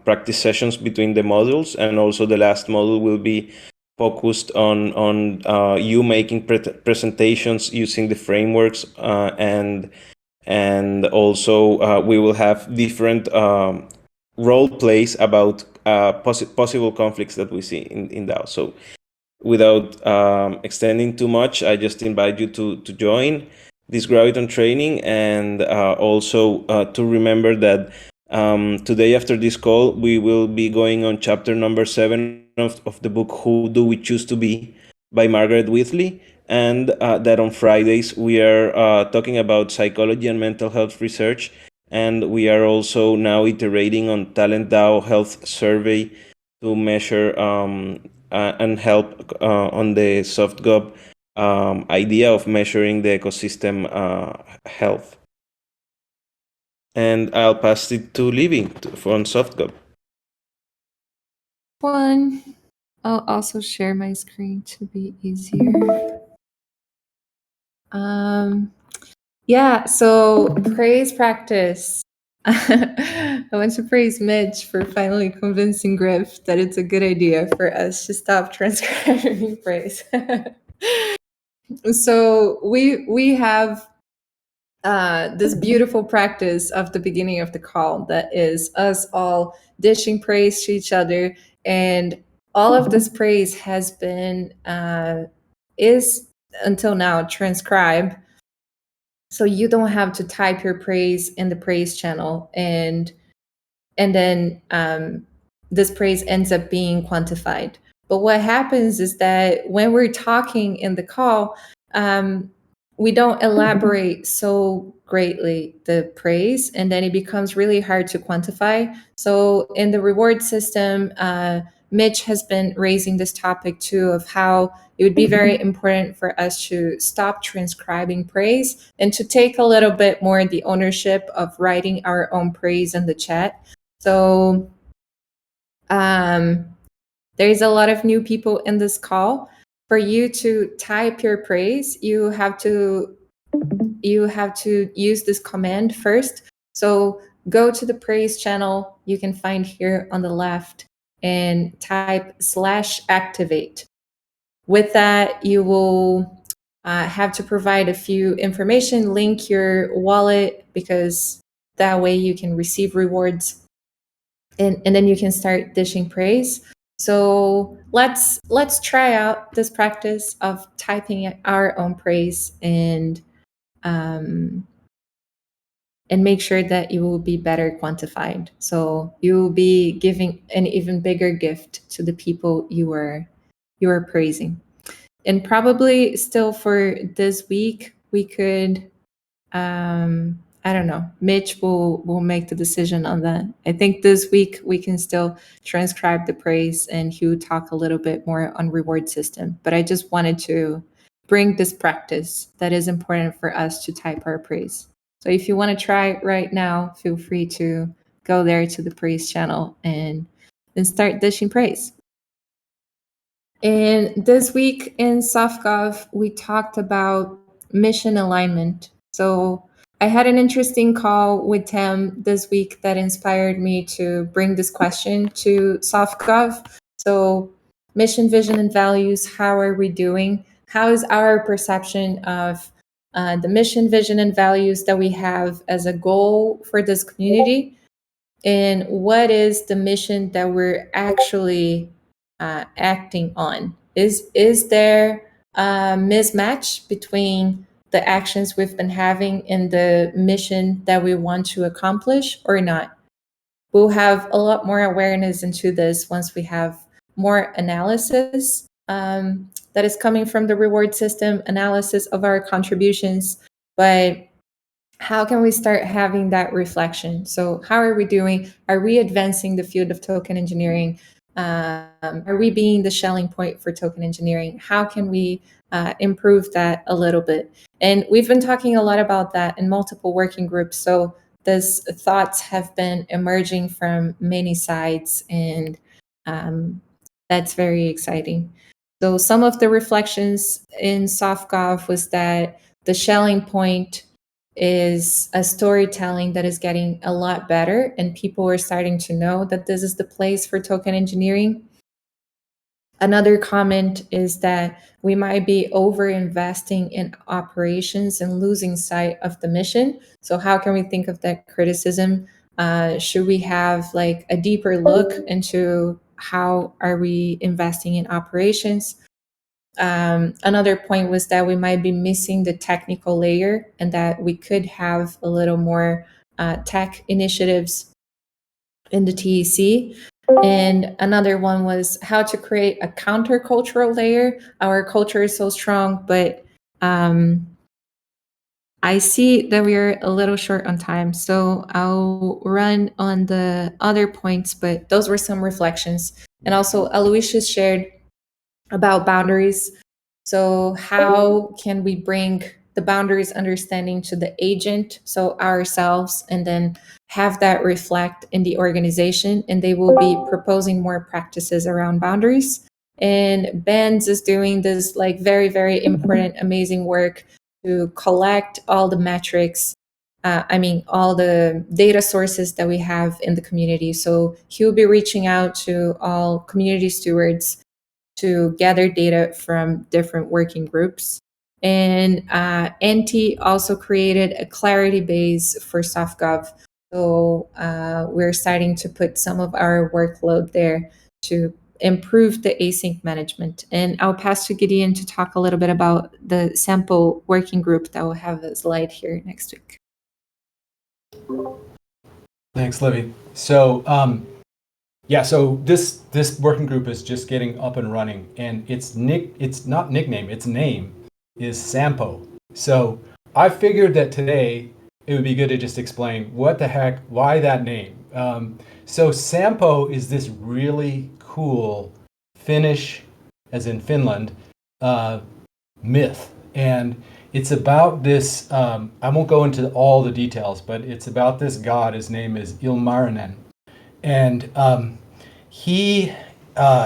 practice sessions between the modules, and also the last module will be focused on you making presentations using the frameworks, and also we will have different role plays about possible conflicts that we see in DAO. So without extending too much, I just invite you to join this Graviton training, and also to remember that today after this call, we will be going on chapter number 7 of the book Who Do We Choose to Be by Margaret Whitley, and that on Fridays we are talking about psychology and mental health research, and we are also now iterating on Talent DAO Health Survey to measure and help on the SoftGov idea of measuring the ecosystem health. And I'll pass it to Livy on SoftGov. I'll also share my screen to be easier. Yeah, so praise practice. I want to praise Mitch for finally convincing Griff that it's a good idea for us to stop transcribing praise. So we have this beautiful practice of the beginning of the call that is us all dishing praise to each other, and all of this praise has been is until now transcribed, so you don't have to type your praise in the praise channel, and then this praise ends up being quantified. But what happens is that when we're talking in the call, we don't elaborate so greatly the praise, and then it becomes really hard to quantify. So in the reward system, Mitch has been raising this topic too, of how it would be very important for us to stop transcribing praise and to take a little bit more the ownership of writing our own praise in the chat. So there's a lot of new people in this call. For you to type your praise, you have to use this command first. So go to the praise channel you can find here on the left and type /activate. With that, you will have to provide a few information, link your wallet, because That way you can receive rewards, and then you can start dishing praise. So let's try out this practice of typing our own praise, and make sure that you will be better quantified. So you will be giving an even bigger gift to the people you are praising. And probably still for this week, we could, I don't know, Mitch will make the decision on that. I think this week we can still transcribe the praise, and he will talk a little bit more on reward system. But I just wanted to bring this practice that is important for us to type our praise. So if you want to try right now, feel free to go there to the praise channel and then start dishing praise. And this week in SoftGov, we talked about mission alignment. So I had an interesting call with Tim this week that inspired me to bring this question to SoftGov. So mission, vision, and values, how are we doing? How is our perception of the mission, vision, and values that we have as a goal for this community? And what is the mission that we're actually acting on? Is there a mismatch between the actions we've been having and the mission that we want to accomplish, or not? We'll have a lot more awareness into this once we have more analysis that is coming from the reward system, analysis of our contributions. But how can we start having that reflection? So how are we doing? Are we advancing the field of token engineering? Are we being the Schelling point for token engineering? How can we improve that a little bit? And we've been talking a lot about that in multiple working groups. So these thoughts have been emerging from many sides, and that's very exciting. So some of the reflections in SoftGov was that the Schelling point is a storytelling that is getting a lot better, and people are starting to know that this is the place for token engineering. Another comment is that we might be over investing in operations and losing sight of the mission. So how can we think of that criticism? Should we have like a deeper look into how are we investing in operations? Another point was that we might be missing the technical layer, and that we could have a little more tech initiatives in the TEC. And another one was how to create a countercultural layer. Our culture is so strong, but I see that we're a little short on time, so I'll run on the other points, but those were some reflections. And also Aloysius shared about boundaries. So how can we bring the boundaries understanding to the agent, so ourselves, and then have that reflect in the organization, and they will be proposing more practices around boundaries. And Benz is doing this like very, very important, amazing work to collect all the metrics, all the data sources that we have in the community. So he'll be reaching out to all community stewards to gather data from different working groups. And NT also created a clarity base for SoftGov. So we're starting to put some of our workload there to improve the async management. And I'll pass to Gideon to talk a little bit about the Sampo working group that will have a slide here next week. Thanks, Livy. So so this working group is just getting up and running, and its name is Sampo. So I figured that today it would be good to just explain why that name. So Sampo is this really cool Finnish, as in Finland, myth, and it's about this. I won't go into all the details, but it's about this god. His name is Ilmarinen. And he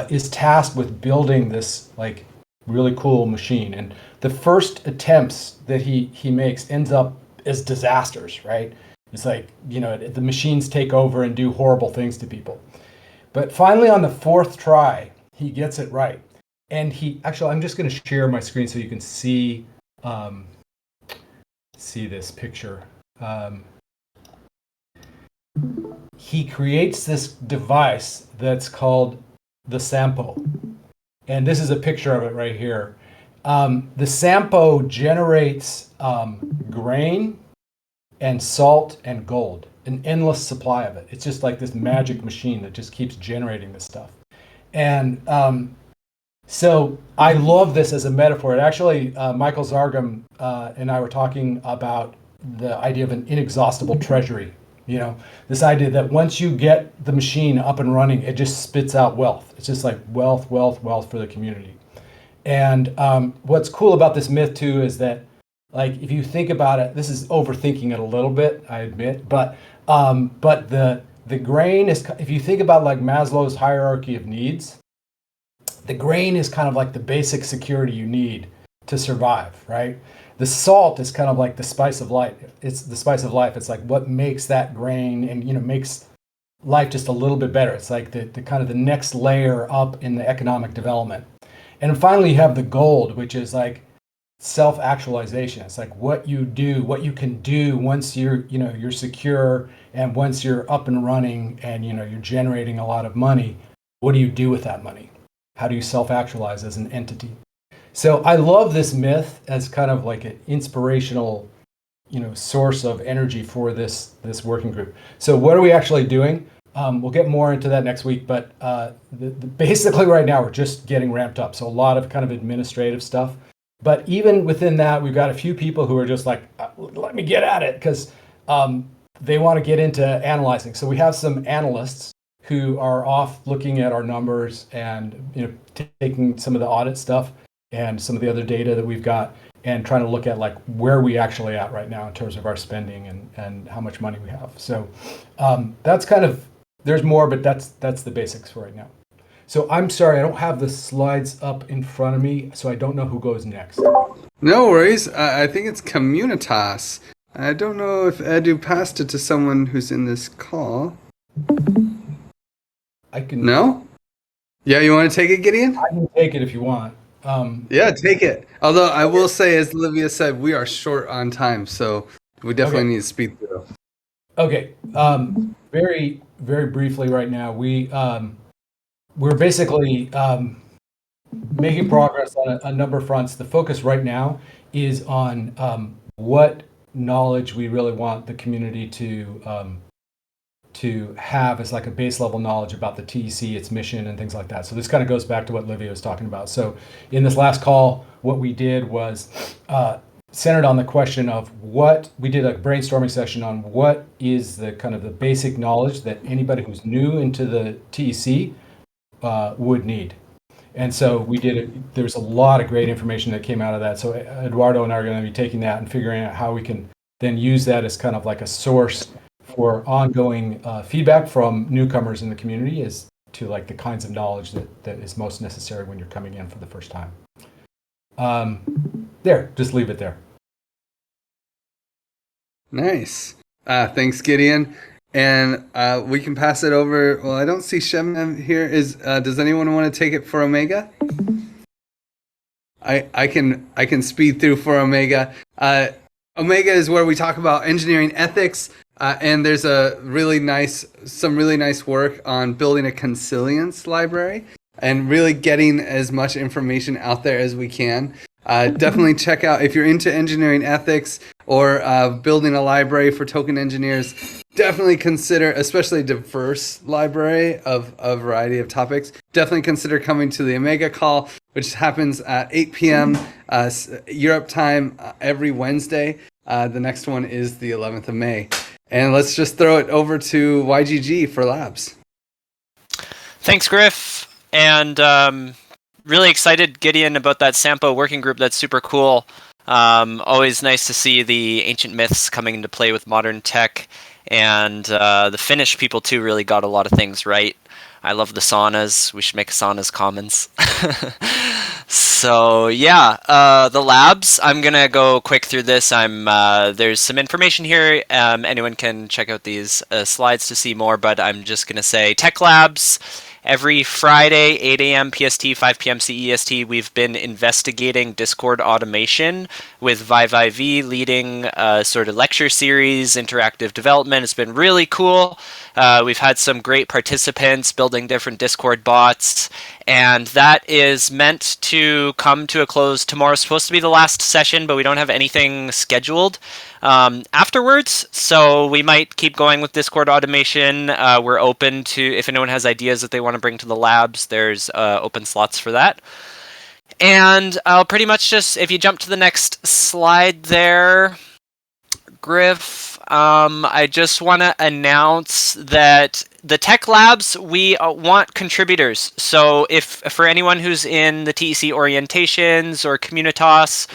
is tasked with building this like really cool machine. And the first attempts that he makes ends up as disasters, right? It's like, the machines take over and do horrible things to people. But finally on the fourth try, he gets it right. And I'm just going to share my screen so you can see this picture. he creates this device that's called the Sampo. And this is a picture of it right here. The Sampo generates grain and salt and gold, an endless supply of it. It's just like this magic machine that just keeps generating this stuff. And so I love this as a metaphor. It actually, Michael Zargam and I were talking about the idea of an inexhaustible treasury. You know, this idea that once you get the machine up and running, it just spits out wealth. It's just like wealth, wealth, wealth for the community. And what's cool about this myth too is that, like, if you think about it, this is overthinking it a little bit, I admit, but the grain is, if you think about like Maslow's hierarchy of needs, the grain is kind of like the basic security you need to survive, right? The salt is kind of like the spice of life. It's the spice of life. It's like what makes that grain and, you know, makes life just a little bit better. It's like the kind of the next layer up in the economic development. And finally, you have the gold, which is like self-actualization. It's like what you do, what you can do once you're, you know, you're secure and once you're up and running and, you know, you're generating a lot of money. What do you do with that money? How do you self-actualize as an entity? So I love this myth as kind of like an inspirational, you know, source of energy for this working group. So what are we actually doing? We'll get more into that next week, but basically right now we're just getting ramped up. So a lot of kind of administrative stuff. But even within that, we've got a few people who are just like, let me get at it, because they want to get into analyzing. So we have some analysts who are off looking at our numbers and, you know, taking some of the audit stuff and some of the other data that we've got and trying to look at like where we actually at right now in terms of our spending and how much money we have. So that's kind of, there's more, but that's the basics for right now. So I'm sorry, I don't have the slides up in front of me, so I don't know who goes next. No worries. I think it's Communitas. I don't know if Edu passed it to someone who's in this call. I can. No? Yeah, you want to take it, Gideon? I can take it if you want. Yeah, take it. Although I will say, as Olivia said, we are short on time, so we definitely need to speed through. Okay. Very, very briefly right now, we're basically making progress on a number of fronts. The focus right now is on what knowledge we really want the community to have as like a base level knowledge about the TEC, its mission, and things like that. So this kind of goes back to what Livia was talking about. So in this last call, what we did was centered on the question of what we did a brainstorming session on what is the kind of the basic knowledge that anybody who's new into the TEC would need. And so we did it. There's a lot of great information that came out of that. So Eduardo and I are going to be taking that and figuring out how we can then use that as kind of like a source for ongoing feedback from newcomers in the community as to like the kinds of knowledge that is most necessary when you're coming in for the first time. There, just leave it there. Nice. Thanks, Gideon. And we can pass it over. Well, I don't see Shem here. Does anyone want to take it for Omega? I can speed through for Omega. Omega is where we talk about engineering ethics, and there's some really nice work on building a consilience library and really getting as much information out there as we can. Definitely check out, if you're into engineering ethics or building a library for token engineers, definitely consider, especially a diverse library of a variety of topics, definitely consider coming to the Omega call, which happens at 8 p.m. Europe time every Wednesday. The next one is the 11th of May. And let's just throw it over to YGG for labs. Thanks, Griff. And really excited, Gideon, about that Sampo working group. That's super cool. Always nice to see the ancient myths coming into play with modern tech. And the Finnish people, too, really got a lot of things right. I love the saunas. We should make saunas commons. So yeah, the labs, I'm going to go quick through this. There's some information here. Anyone can check out these slides to see more, but I'm just going to say TEC Labs Every Friday, 8 a.m. PST, 5 p.m. CEST, we've been investigating Discord automation with ViViV leading a sort of lecture series, interactive development. It's been really cool. We've had some great participants building different Discord bots, and that is meant to come to a close. Tomorrow's supposed to be the last session, but we don't have anything scheduled afterwards, so we might keep going with Discord automation. We're open to, if anyone has ideas that they want to bring to the labs, there's open slots for that. And I'll pretty much just, if you jump to the next slide there, Griff, I just want to announce that the TEC Labs, we want contributors. So if for anyone who's in the TEC orientations or Communitas,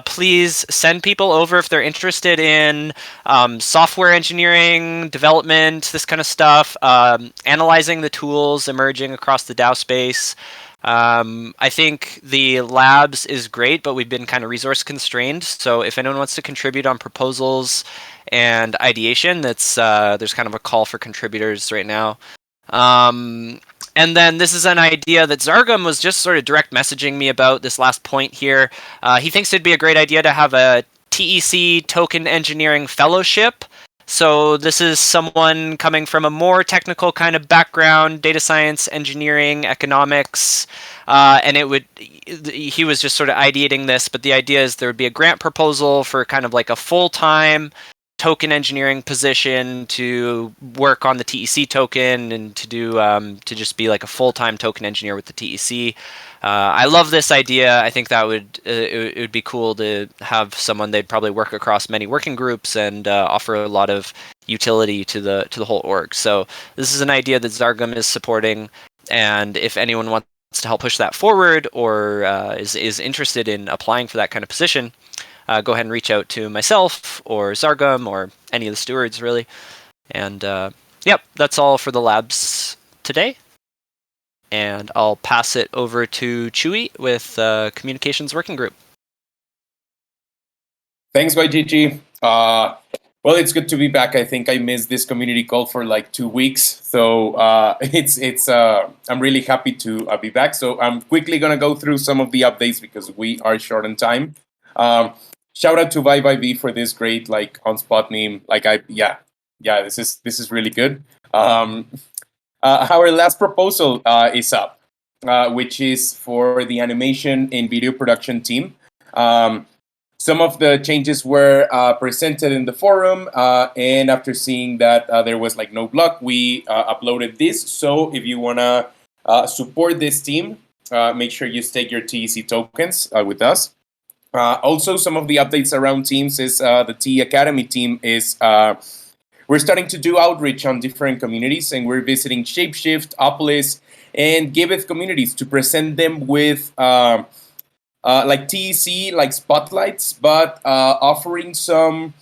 please send people over if they're interested in software engineering, development, this kind of stuff, analyzing the tools emerging across the DAO space. I think the labs is great, but we've been kind of resource constrained. So if anyone wants to contribute on proposals and ideation, that's there's kind of a call for contributors right now. And then this is an idea that Zargum was just sort of direct messaging me about, this last point here. He thinks it'd be a great idea to have a TEC Token Engineering Fellowship. So this is someone coming from a more technical kind of background, data science, engineering, economics, and he was just sort of ideating this, but the idea is there would be a grant proposal for kind of like a full-time token engineering position to work on the TEC token and to do to just be like a full-time token engineer with the TEC. I love this idea. I think that it would be cool to have someone. They'd probably work across many working groups and offer a lot of utility to the whole org. So this is an idea that Zargum is supporting, and if anyone wants to help push that forward or is interested in applying for that kind of position, go ahead and reach out to myself or Zargum or any of the stewards, really. And yep, that's all for the labs today. And I'll pass it over to Chewy with Communications Working Group. Thanks, YGG. Well, it's good to be back. I think I missed this community call for like 2 weeks, so I'm really happy to be back. So I'm quickly gonna go through some of the updates because we are short on time. Shout out to ViViV for this great like on-spot meme. Like this is really good. Our last proposal is up, which is for the animation and video production team. Some of the changes were presented in the forum, and after seeing that there was like no block, we uploaded this. So if you wanna support this team, make sure you stake your TEC tokens with us. Also, some of the updates around teams is the TE Academy team is we're starting to do outreach on different communities, and we're visiting Shapeshift, Opolis, and Giveth communities to present them with like TEC like spotlights, but offering some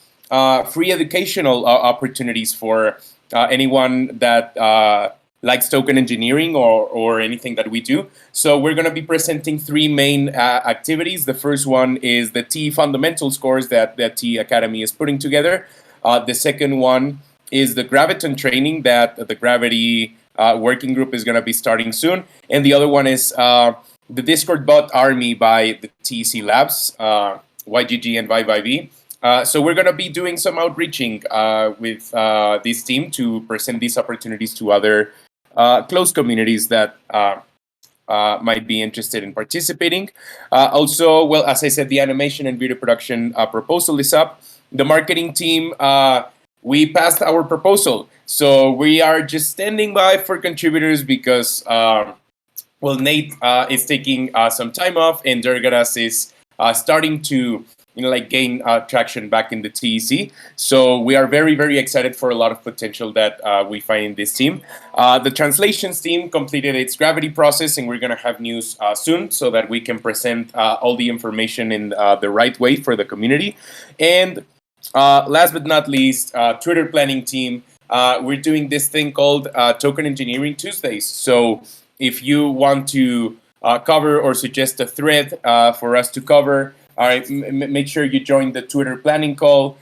free educational opportunities for anyone that likes token engineering or anything that we do. So we're going to be presenting 3 main activities. The first one is the TE fundamentals course that TE Academy is putting together. The second one is the Graviton training that the Gravity working group is going to be starting soon. And the other one is the Discord bot army by the TEC Labs, YGG and ViViV. So we're going to be doing some outreaching with this team to present these opportunities to other close communities that might be interested in participating. Also, well, as I said, the animation and video production proposal is up. The marketing team, we passed our proposal. So we are just standing by for contributors because, well, Nate is taking some time off and Durgaras is starting to gain traction back in the TEC. So we are very, very excited for a lot of potential that we find in this team. The translations team completed its gravity process, and we're going to have news soon so that we can present all the information in the right way for the community. And last but not least, Twitter planning team, we're doing this thing called Token Engineering Tuesdays. So if you want to cover or suggest a thread for us to cover, all right, make sure you join the Twitter planning call.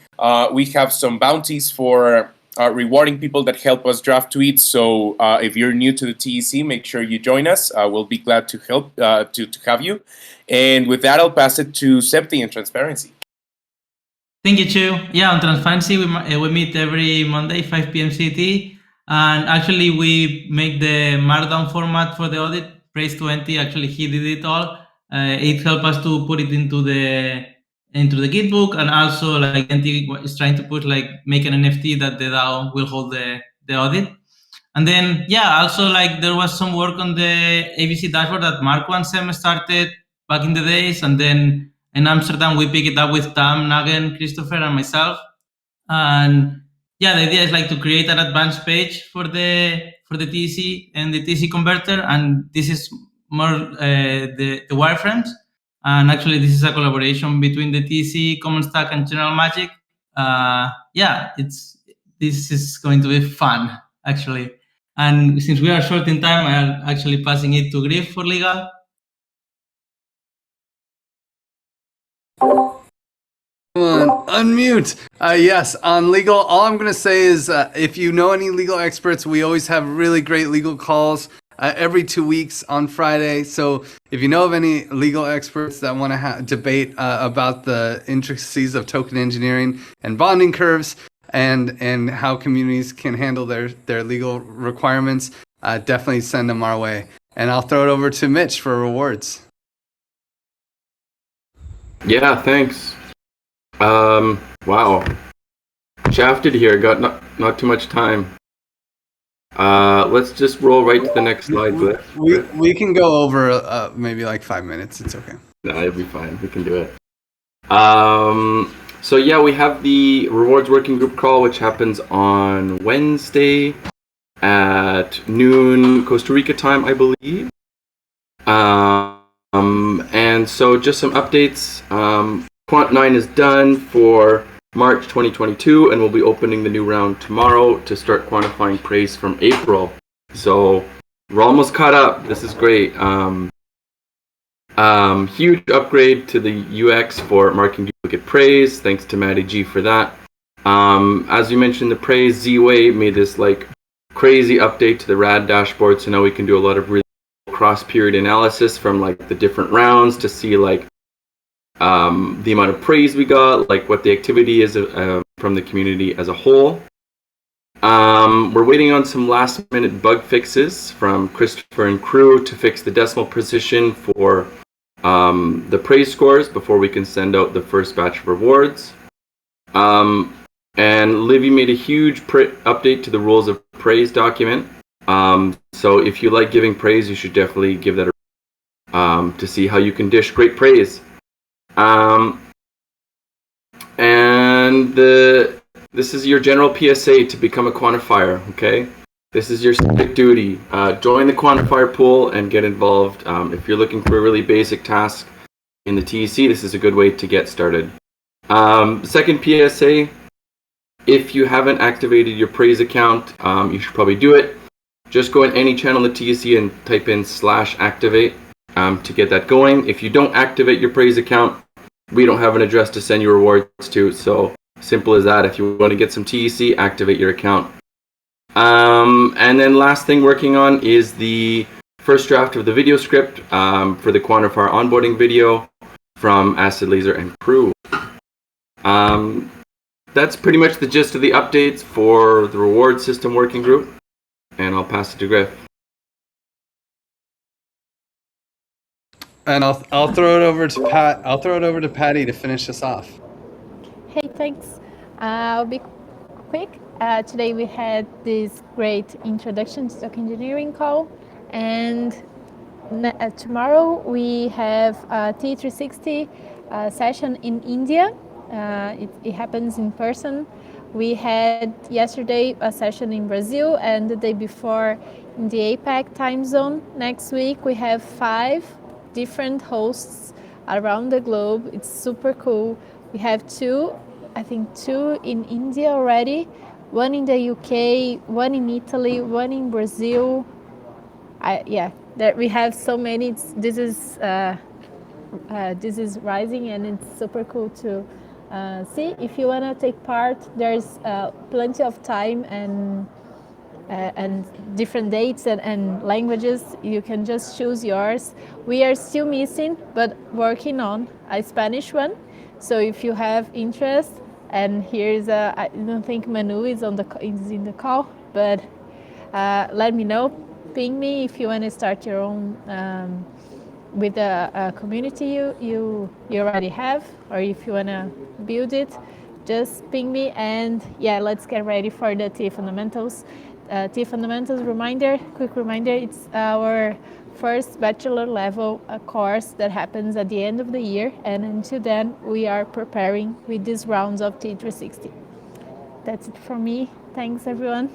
We have some bounties for rewarding people that help us draft tweets. So if you're new to the TEC, make sure you join us. We'll be glad to help to have you. And with that, I'll pass it to Septi in Transparency. Thank you, Chu. Yeah, on Transparency, we meet every Monday, 5 p.m. CT. And actually, we make the Markdown format for the audit. Praise 20, actually, he did it all. It helped us to put it into the Git book, and also like NT is trying to put make an NFT that the DAO will hold the audit. And then also there was some work on the ABC dashboard that Mark Wansem started back in the days, and then in Amsterdam we picked it up with Tam, Nagen, Christopher, and myself. And the idea is to create an advanced page for the TEC and the TEC converter, and this is more the wireframes. And actually, this is a collaboration between the TEC, Common Stack, and General Magic. This is going to be fun, actually. And since we are short in time, I'm actually passing it to Griff for legal. Unmute. Yes, on legal, all I'm going to say is if you know any legal experts, we always have really great legal calls every 2 weeks on Friday. So if you know of any legal experts that want to debate about the intricacies of token engineering and bonding curves and how communities can handle their legal requirements, definitely send them our way. And I'll throw it over to Mitch for rewards. Yeah, thanks. Wow. Shafted here, got not too much time. Let's just roll right to the next slide. We can go over maybe 5 minutes. It's okay. No, it'll be fine. We can do it. So yeah, we have the rewards working group call, which happens on Wednesday at noon Costa Rica time, I believe. And so just some updates. Quant 9 is done for March 2022, and we'll be opening the new round tomorrow to start quantifying praise from April. So we're almost caught up. This is great. Huge upgrade to the UX for marking duplicate praise. Thanks to Matty G for that. As you mentioned, the praise Z-Way made this crazy update to the RAD dashboard, so now we can do a lot of really cross-period analysis from the different rounds to see the amount of praise we got, what the activity is from the community as a whole. We're waiting on some last-minute bug fixes from Christopher and crew to fix the decimal precision for the praise scores before we can send out the first batch of rewards. And Livy made a huge update to the rules of praise document. So if you like giving praise, you should definitely give that a to see how you can dish great praise. This is your general PSA to become a quantifier, okay? This is your civic duty. Join the quantifier pool and get involved. If you're looking for a really basic task in the TEC, this is a good way to get started. Second PSA, if you haven't activated your praise account, you should probably do it. Just go in any channel in the TEC and type in /activate to get that going. If you don't activate your praise account, we don't have an address to send your rewards to. So simple as that. If you want to get some TEC, activate your account. And then last thing working on is the first draft of the video script for the quantifier onboarding video from Acid Laser and crew. That's pretty much the gist of the updates for the reward system working group. And I'll pass it to Griff. And I'll throw it over to Pat. I'll throw it over to Patty to finish us off. Hey, thanks. I'll be quick. Today we had this great introduction to TEC engineering call, and tomorrow we have a T360 session in India. It happens in person. We had yesterday a session in Brazil, and the day before in the APAC time zone. Next week we have 5 different hosts around the globe. It's super cool. We have 2 in India already, 1 in the UK, 1 in Italy, 1 in Brazil. We have so many. This is rising, and it's super cool to see if you want to take part. There's plenty of time and different dates and languages. You can just choose yours. We are still missing, but working on a Spanish one. So if you have interest, and here's I don't think Manu is in the call, but let me know. Ping me if you want to start your own with a community you already have, or if you want to build it, just ping me. And yeah, let's get ready for the TE Fundamentals. TE Fundamentals quick reminder, it's our first bachelor level course that happens at the end of the year, and until then we are preparing with these rounds of TE 360. That's it for me. Thanks everyone.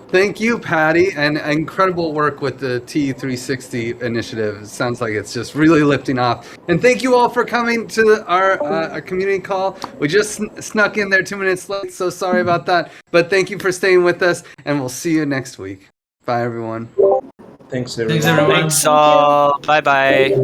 Thank you, Patty, and incredible work with the TE360 initiative. It sounds like it's just really lifting off. And thank you all for coming to our community call. We just snuck in there 2 minutes late, so sorry about that. But thank you for staying with us, and we'll see you next week. Bye, everyone. Thanks, Thanks all. Bye bye.